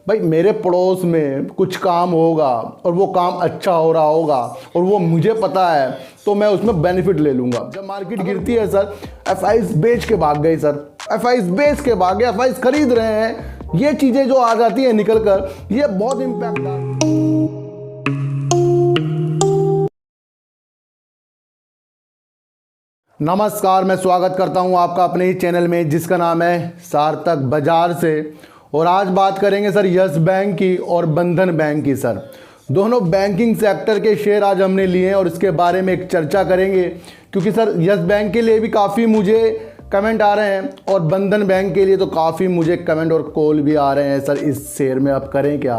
भाई मेरे पड़ोस में कुछ काम होगा और वो काम अच्छा हो रहा होगा और वो मुझे पता है तो मैं उसमें बेनिफिट ले लूँगा। जब मार्केट गिरती है सर, एफआईज बेच के भाग गए सर, एफआईज बेच के भाग गए, एफआईज खरीद रहे हैं, ये चीज़ें जो आ जाती हैं निकल कर, ये बहुत इम्पैक्ट डालती है। नमस्कार, मैं स्वागत करता हूं आपका अपने ही चैनल में जिसका नाम है सार्थक बाजार से। और आज बात करेंगे सर यस बैंक की और बंधन बैंक की। सर दोनों बैंकिंग सेक्टर के शेयर आज हमने लिए हैं और इसके बारे में एक चर्चा करेंगे, क्योंकि सर यस बैंक के लिए भी काफ़ी मुझे कमेंट आ रहे हैं और बंधन बैंक के लिए तो काफ़ी मुझे कमेंट और कॉल भी आ रहे हैं। सर इस शेयर में अब करें क्या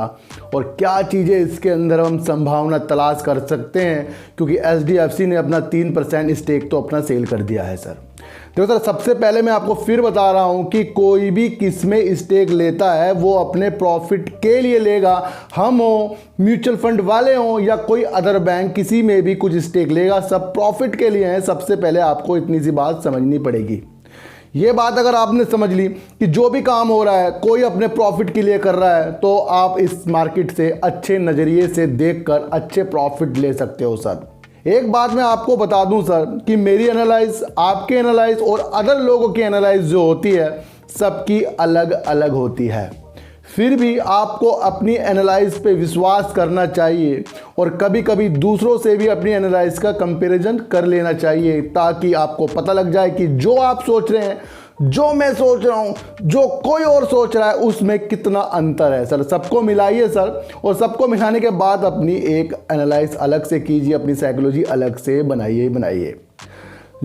और क्या चीज़ें इसके अंदर हम संभावना तलाश कर सकते हैं, क्योंकि एचडीएफसी ने अपना 3% स्टेक तो अपना सेल कर दिया है। सर देखो सर, सबसे पहले मैं आपको फिर बता रहा हूं कि कोई भी किस में स्टेक लेता है वो अपने प्रॉफिट के लिए लेगा। हम हो, म्यूचुअल फंड वाले हों या कोई अदर बैंक, किसी में भी कुछ स्टेक लेगा, सब प्रॉफिट के लिए है। सबसे पहले आपको इतनी सी बात समझनी पड़ेगी। ये बात अगर आपने समझ ली कि जो भी काम हो रहा है कोई अपने प्रॉफिट के लिए कर रहा है, तो आप इस मार्केट से अच्छे नज़रिए से देखकर अच्छे प्रॉफिट ले सकते हो। सर एक बात मैं आपको बता दूं सर कि मेरी एनालाइज, आपके एनालाइज और अदर लोगों की एनालाइज जो होती है सबकी अलग अलग होती है। फिर भी आपको अपनी एनालाइज पे विश्वास करना चाहिए और कभी कभी दूसरों से भी अपनी एनालाइज का कंपैरिजन कर लेना चाहिए, ताकि आपको पता लग जाए कि जो आप सोच रहे हैं, जो मैं सोच रहा हूं, जो कोई और सोच रहा है, उसमें कितना अंतर है। सर सबको मिलाइए सर, और सबको मिलाने के बाद अपनी एक एनालाइज अलग से कीजिए, अपनी साइकोलॉजी अलग से बनाइए।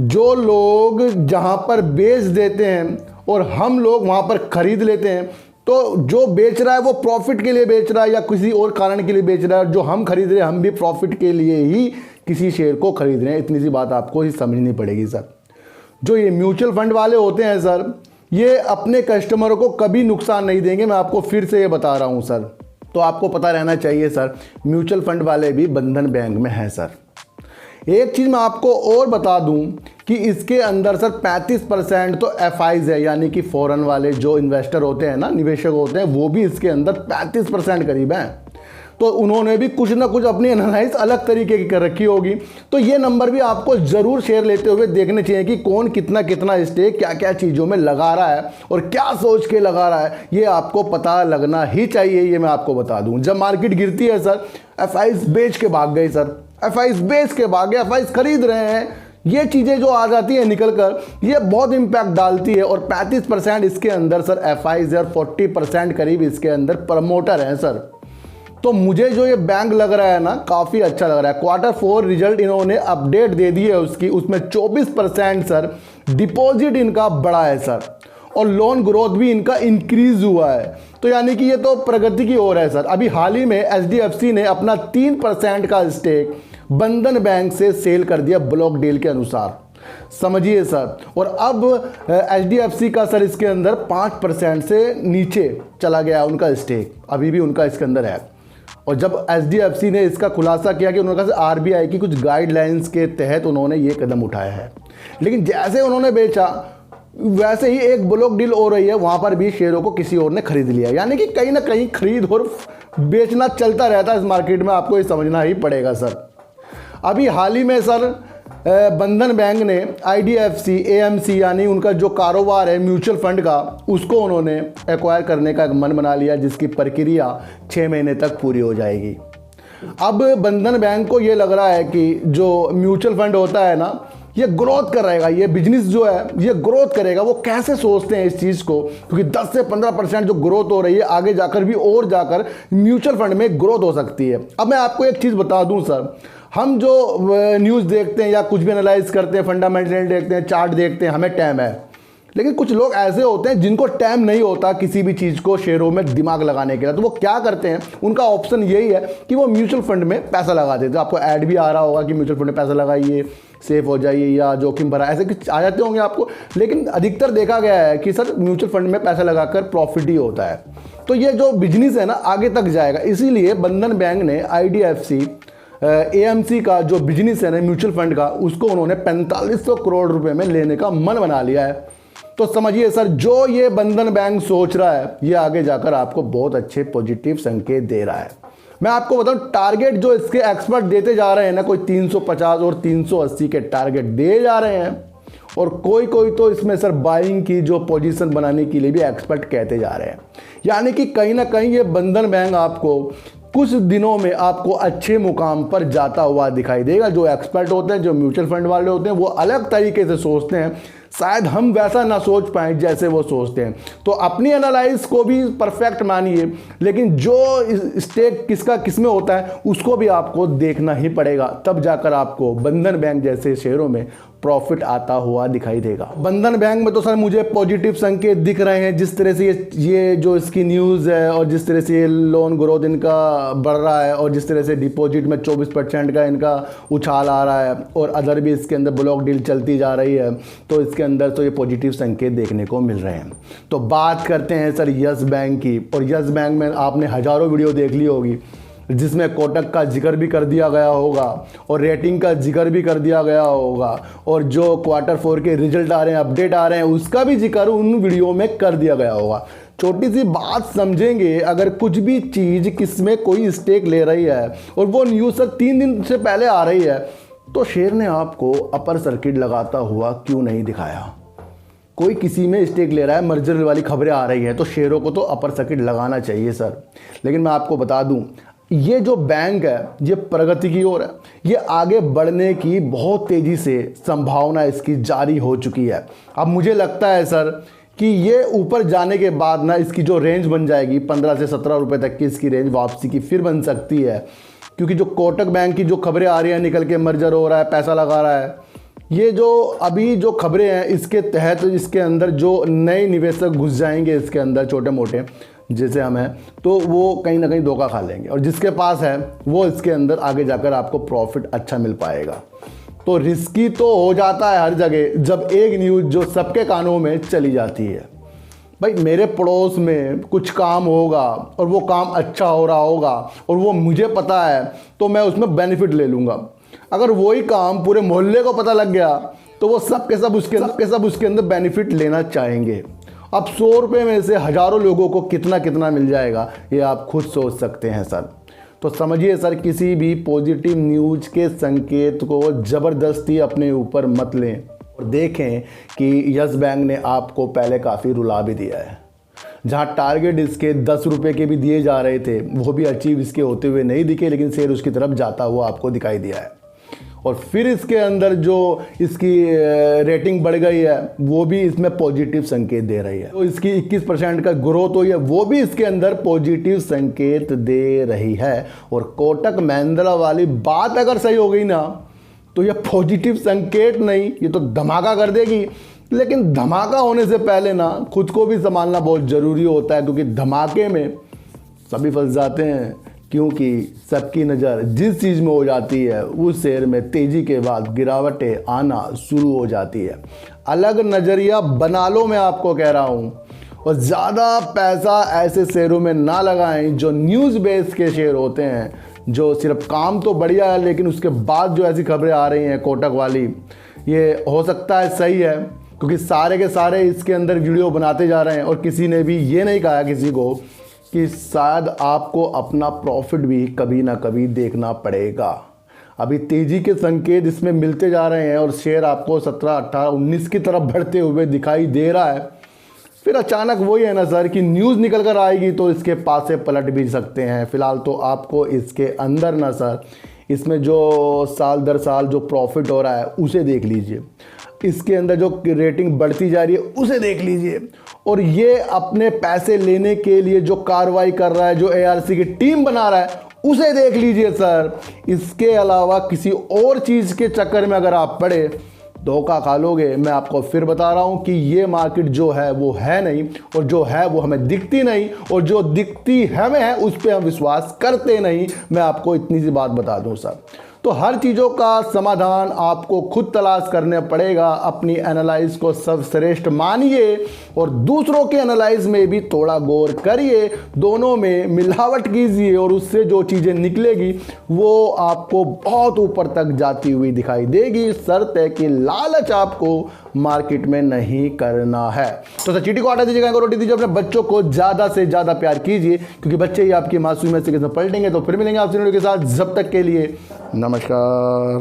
जो लोग जहां पर बेच देते हैं और हम लोग वहां पर खरीद लेते हैं, तो जो बेच रहा है वो प्रॉफिट के लिए बेच रहा है या किसी और कारण के लिए बेच रहा है, जो हम खरीद रहे हैं हम भी प्रॉफिट के लिए ही किसी शेयर को खरीद रहे हैं। इतनी सी बात आपको ही समझनी पड़ेगी। सर जो ये म्यूचुअल फंड वाले होते हैं सर, ये अपने कस्टमरों को कभी नुकसान नहीं देंगे, मैं आपको फिर से ये बता रहा हूँ सर। तो आपको पता रहना चाहिए सर, म्यूचुअल फंड वाले भी बंधन बैंक में हैं। सर एक चीज़ मैं आपको और बता दूं कि इसके अंदर सर 35% तो एफआईज है, यानी कि फॉरेन वाले जो इन्वेस्टर होते हैं ना, निवेशक होते हैं, वो भी इसके अंदर 35% करीब हैं। तो उन्होंने भी कुछ ना कुछ अपनी एनालाइज अलग तरीके की कर रखी होगी। तो ये नंबर भी आपको ज़रूर शेयर लेते हुए देखने चाहिए कि कौन कितना कितना स्टेक क्या क्या चीज़ों में लगा रहा है और क्या सोच के लगा रहा है, ये आपको पता लगना ही चाहिए। ये मैं आपको बता दूं, जब मार्केट गिरती है सर, एफआईज बेच के भाग गए सर, एफआईज बेच के भाग गए, एफआईज खरीद रहे हैं, ये चीज़ें जो आ जाती है निकल कर, ये बहुत इम्पैक्ट डालती है। और 35% इसके अंदर सर एफआईज और 40% करीब इसके अंदर प्रमोटर हैं। सर तो मुझे जो ये बैंक लग रहा है ना, काफ़ी अच्छा लग रहा है। Q4 रिजल्ट इन्होंने अपडेट दे दी है उसकी, उसमें 24% सर डिपॉजिट इनका बढ़ा है सर, और लोन ग्रोथ भी इनका इंक्रीज हुआ है। तो यानी कि ये तो प्रगति की ओर है सर। अभी हाल ही में एचडीएफसी ने अपना 3% का स्टेक बंधन बैंक से सेल कर दिया ब्लॉक डील के अनुसार, समझिए सर। और अब एचडीएफसी का सर इसके अंदर 5% से नीचे चला गया उनका स्टेक, अभी भी उनका इसके अंदर है। और जब एचडीएफसी ने इसका खुलासा किया कि उन्होंने कहा आरबीआई की कुछ गाइडलाइंस के तहत उन्होंने ये कदम उठाया है, लेकिन जैसे उन्होंने बेचा वैसे ही एक ब्लॉक डील हो रही है, वहाँ पर भी शेयरों को किसी और ने खरीद लिया। यानी कि कहीं ना कहीं खरीद और बेचना चलता रहता है इस मार्केट में, आपको ये समझना ही पड़ेगा। सर अभी हाल ही में सर बंधन बैंक ने आईडीएफसी एएमसी, यानी उनका जो कारोबार है म्यूचुअल फंड का, उसको उन्होंने एक्वायर करने का मन बना लिया, जिसकी प्रक्रिया 6 महीने तक पूरी हो जाएगी। अब बंधन बैंक को ये लग रहा है कि जो म्यूचुअल फंड होता है ना, ये ग्रोथ करेगा, ये बिजनेस जो है ये ग्रोथ करेगा। वो कैसे सोचते हैं इस चीज़ को, क्योंकि 10 से 15% जो ग्रोथ हो रही है, आगे जाकर भी और जाकर म्यूचुअल फंड में ग्रोथ हो सकती है। अब मैं आपको एक चीज़ बता दूं सर, हम जो न्यूज़ देखते हैं या कुछ भी एनालाइज करते हैं, फंडामेंटल देखते हैं, चार्ट देखते हैं, हमें टाइम है, लेकिन कुछ लोग ऐसे होते हैं जिनको टाइम नहीं होता किसी भी चीज़ को शेयरों में दिमाग लगाने के लिए। तो वो क्या करते हैं, उनका ऑप्शन यही है कि वो म्यूचुअल फंड में पैसा लगा देते हैं। आपको ऐड भी आ रहा होगा कि म्यूचुअल फंड में पैसा लगाइए, सेफ हो जाइए या जोखिम भरा, ऐसे कुछ आ जाते होंगे आपको। लेकिन अधिकतर देखा गया है कि सर म्यूचुअल फंड में पैसा लगाकर प्रॉफिट ही होता है। तो ये जो बिजनेस है ना आगे तक जाएगा। इसीलिए बंधन बैंक ने आईडीएफसी एएमसी का जो बिजनेस है ना म्यूचुअल फंड का, उसको उन्होंने 4500 करोड़ रुपए में लेने का मन बना लिया है। तो समझिए सर, जो ये बंधन बैंक सोच रहा है ये आगे जाकर आपको बहुत अच्छे पॉजिटिव संकेत दे रहा है। मैं आपको बताऊं, टारगेट जो इसके एक्सपर्ट देते जा रहे हैं ना, कोई 350 और 380 के टारगेट दिए जा रहे हैं, और कोई कोई तो इसमें सर बाइंग की जो पोजीशन बनाने के लिए भी एक्सपर्ट कहते जा रहे हैं। यानी कि कहीं ना कहीं ये बंधन बैंक आपको कुछ दिनों में आपको अच्छे मुकाम पर जाता हुआ दिखाई देगा। जो एक्सपर्ट होते हैं, जो म्यूचुअल फंड वाले होते हैं, वो अलग तरीके से सोचते हैं, शायद हम वैसा ना सोच पाएँ जैसे वो सोचते हैं। तो अपनी एनालाइज को भी परफेक्ट मानिए, लेकिन जो स्टेक किसका किसमें होता है उसको भी आपको देखना ही पड़ेगा, तब जाकर आपको बंधन बैंक जैसे शेयरों में प्रॉफिट आता हुआ दिखाई देगा। बंधन बैंक में तो सर मुझे पॉजिटिव संकेत दिख रहे हैं, जिस तरह से ये जो इसकी न्यूज़ है, और जिस तरह से ये लोन ग्रोथ इनका बढ़ रहा है, और जिस तरह से डिपॉजिट में 24% का इनका उछाल आ रहा है, और अदर भी इसके अंदर ब्लॉक डील चलती जा रही है, तो इसके अंदर तो ये पॉजिटिव संकेत देखने को मिल रहे हैं। तो बात करते हैं सर यस बैंक की, और यस बैंक में आपने हज़ारों वीडियो देख ली होगी जिसमें कोटक का जिक्र भी कर दिया गया होगा, और रेटिंग का जिक्र भी कर दिया गया होगा, और जो Q4 के रिजल्ट आ रहे हैं, अपडेट आ रहे हैं, उसका भी जिक्र उन वीडियो में कर दिया गया होगा। छोटी सी बात समझेंगे, अगर कुछ भी चीज़ किसमें कोई स्टेक ले रही है और वो न्यूज़ सर 3 दिन से पहले आ रही है, तो शेयर ने आपको अपर सर्किट लगाता हुआ क्यों नहीं दिखाया? कोई किसी में स्टेक ले रहा है, मर्जर वाली खबरें आ रही है, तो शेयरों को तो अपर सर्किट लगाना चाहिए सर। लेकिन मैं आपको बता दूं, ये जो बैंक है ये प्रगति की ओर है, ये आगे बढ़ने की बहुत तेज़ी से संभावना इसकी जारी हो चुकी है। अब मुझे लगता है सर कि ये ऊपर जाने के बाद ना इसकी जो रेंज बन जाएगी 15 से 17 रुपये तक की इसकी रेंज वापसी की फिर बन सकती है, क्योंकि जो कोटक बैंक की जो खबरें आ रही हैं, निकल के मर्जर हो रहा है, पैसा लगा रहा है, ये जो अभी जो खबरें हैं इसके तहत इसके अंदर जो नए निवेशक घुस जाएंगे इसके अंदर, छोटे मोटे जैसे हम हैं, तो वो कहीं ना कहीं धोखा खा लेंगे, और जिसके पास है वो इसके अंदर आगे जाकर आपको प्रॉफिट अच्छा मिल पाएगा। तो रिस्की तो हो जाता है हर जगह जब एक न्यूज़ जो सबके कानों में चली जाती है। भाई मेरे पड़ोस में कुछ काम होगा और वो काम अच्छा हो रहा होगा और वो मुझे पता है, तो मैं उसमें बेनिफिट ले लूँगा। अगर वही काम पूरे मोहल्ले को पता लग गया तो वो सब के सब उसके अंदर बेनिफिट लेना चाहेंगे। अब 100 रुपये में से हज़ारों लोगों को कितना कितना मिल जाएगा ये आप खुद सोच सकते हैं सर। तो समझिए सर, किसी भी पॉजिटिव न्यूज़ के संकेत को ज़बरदस्ती अपने ऊपर मत लें, और देखें कि यस बैंक ने आपको पहले काफ़ी रुला भी दिया है। जहाँ टारगेट इसके 10 रुपये के भी दिए जा रहे थे, वो भी अचीव इसके होते हुए नहीं दिखे, लेकिन शेयर उसकी तरफ जाता हुआ आपको दिखाई दिया है। और फिर इसके अंदर जो इसकी रेटिंग बढ़ गई है वो भी इसमें पॉजिटिव संकेत दे रही है। तो इसकी 21% का ग्रोथ हुई है, वो भी इसके अंदर पॉजिटिव संकेत दे रही है। और कोटक महिंद्रा वाली बात अगर सही हो गई ना, तो ये पॉजिटिव संकेत नहीं, ये तो धमाका कर देगी। लेकिन धमाका होने से पहले ना खुद को भी संभालना बहुत ज़रूरी होता है, क्योंकि धमाके में सभी फंस जाते हैं, क्योंकि सबकी नज़र जिस चीज़ में हो जाती है उस शेयर में तेज़ी के बाद गिरावटें आना शुरू हो जाती है। अलग नज़रिया बना लो, मैं आपको कह रहा हूँ। और ज़्यादा पैसा ऐसे शेयरों में ना लगाएं जो न्यूज़ बेस के शेयर होते हैं, जो सिर्फ काम तो बढ़िया है लेकिन उसके बाद जो ऐसी खबरें आ रही हैं कोटक वाली, ये हो सकता है सही है, क्योंकि सारे के सारे इसके अंदर वीडियो बनाते जा रहे हैं, और किसी ने भी ये नहीं कहा किसी को कि शायद आपको अपना प्रॉफिट भी कभी ना कभी देखना पड़ेगा। अभी तेज़ी के संकेत इसमें मिलते जा रहे हैं और शेयर आपको 17, 18, 19 की तरफ बढ़ते हुए दिखाई दे रहा है। फिर अचानक वही है ना सर कि न्यूज़ निकल कर आएगी तो इसके पास से पलट भी सकते हैं। फ़िलहाल तो आपको इसके अंदर ना सर, इसमें जो साल दर साल जो प्रॉफिट हो रहा है उसे देख लीजिए, इसके अंदर जो रेटिंग बढ़ती जा रही है उसे देख लीजिए, और ये अपने पैसे लेने के लिए जो कार्रवाई कर रहा है, जो ARC की टीम बना रहा है उसे देख लीजिए सर। इसके अलावा किसी और चीज़ के चक्कर में अगर आप पड़े धोखा खा लोगे। मैं आपको फिर बता रहा हूँ कि ये मार्केट जो है वो है नहीं, और जो है वो हमें दिखती नहीं, और जो दिखती हमें है उस पर हम विश्वास करते नहीं। मैं आपको इतनी सी बात बता दूँ सर। तो हर चीज़ों का समाधान आपको खुद तलाश करने पड़ेगा। अपनी एनालाइज को सर्वश्रेष्ठ मानिए और दूसरों के एनालाइज में भी थोड़ा गौर करिए, दोनों में मिलावट कीजिए और उससे जो चीज़ें निकलेगी वो आपको बहुत ऊपर तक जाती हुई दिखाई देगी। शर्त है कि लालच आपको मार्केट में नहीं करना है। तो चीटी को हटा दीजिएगा, रोटी दीजिए, अपने बच्चों को ज़्यादा से ज़्यादा प्यार कीजिए, क्योंकि बच्चे ही आपकी मासूमियत से किस्मत पलटेंगे। तो फिर मिलेंगे आपसे वीडियो के साथ, जब तक के लिए नमस्कार।